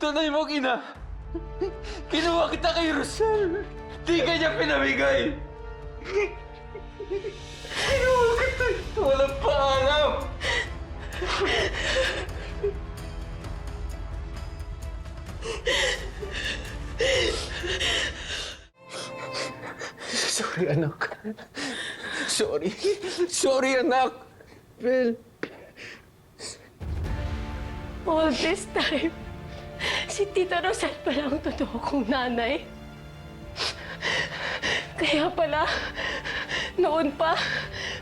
tunay mong ina. Kinuha kita kay Rosel. Di ka niya pinamigay. Kinuha kita. Walang paalam. Sorry, anak. Sorry. Sorry, anak. Bel. All this time, si Tita Rosel pala ang totoo kong nanay. Kaya pala, noon pa,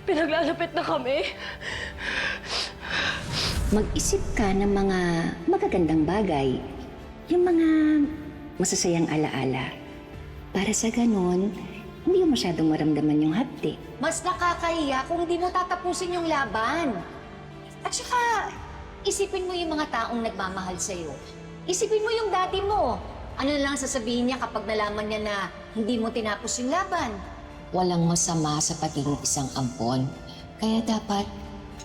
pinaglalapit na kami. Mag-isip ka ng mga magagandang bagay, yung mga masasayang alaala. Para sa ganon, hindi mo masyadong maramdaman yung hapti. Mas nakakahiya kung hindi mo tatapusin yung laban. At saka, isipin mo yung mga taong nagmamahal sa'yo. Isipin mo yung daddy mo. Ano na lang sasabihin niya kapag nalaman niya na hindi mo tinapos yung laban? Walang masama sa pagiging isang ampon. Kaya dapat,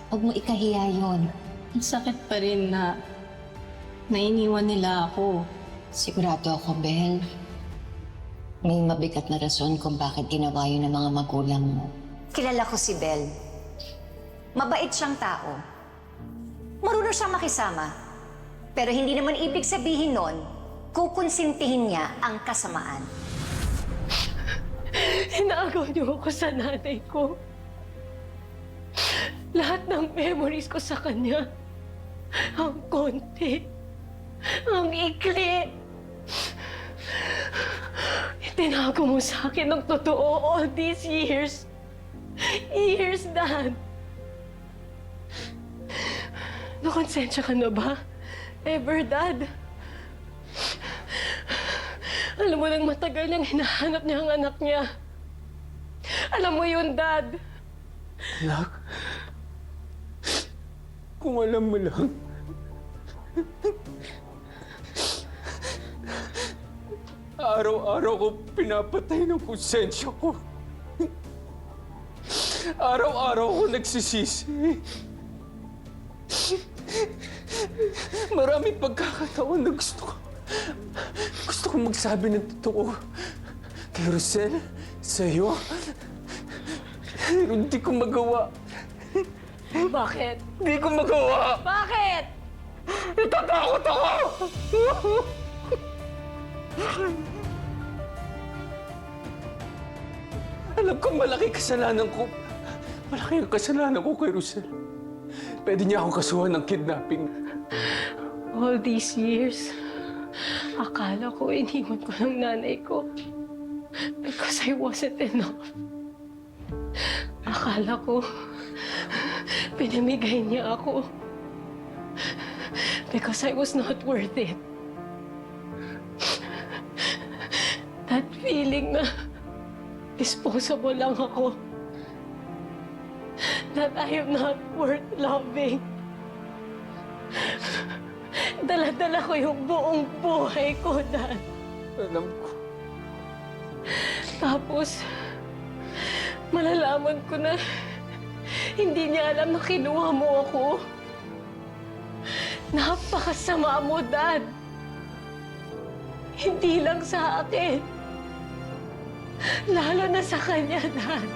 huwag mo ikahiya yun. Ang sakit pa rin na nainiwan nila ako. Sigurado ako, Bel. May mabigat na rason kung bakit ginawa yun ng mga magulang mo. Kilala ko si Bel. Mabait siyang tao. Marunong siyang makisama. Pero hindi naman ibig sabihin nun, kukonsintihin niya ang kasamaan. Inaagaw niyo ako sa nanay ko. Lahat ng memories ko sa kanya, ang konti, ang ikli. Itinago mo sa akin ng totoo all these years. Years, Dad. Nakonsensya ka na ba? Ever, Dad? Alam mo nang matagal niyang hinahanap niya ang anak niya. Alam mo yun, Dad. Anak, kung alam mo lang, araw-araw ko pinapatay ng konsensya ko. Araw-araw ko nagsisisi. Maraming pagkakataon na gusto ko magsabi ng totoo kay Rosel, sa'yo. Pero hindi ko magawa. Bakit? Hindi ko magawa. Bakit? Natatakot ako! Alam ko malaki kasalanan ko. Malaki ang kasalanan ko kay Rosel. Pwede niya akong kasuhan ng kidnapping. All these years, akala ko iniwan ko ng nanay ko because I wasn't enough. Akala ko pinamigay niya ako because I was not worth it. That feeling na disposable lang ako. That I am not worth loving. Dala-dala ko yung buong buhay ko, Dad. Alam ko. Tapos, malalaman ko na hindi niya alam na kinuha mo ako. Napakasama mo, Dad. Hindi lang sa akin. Lalo na sa kanya, Dad.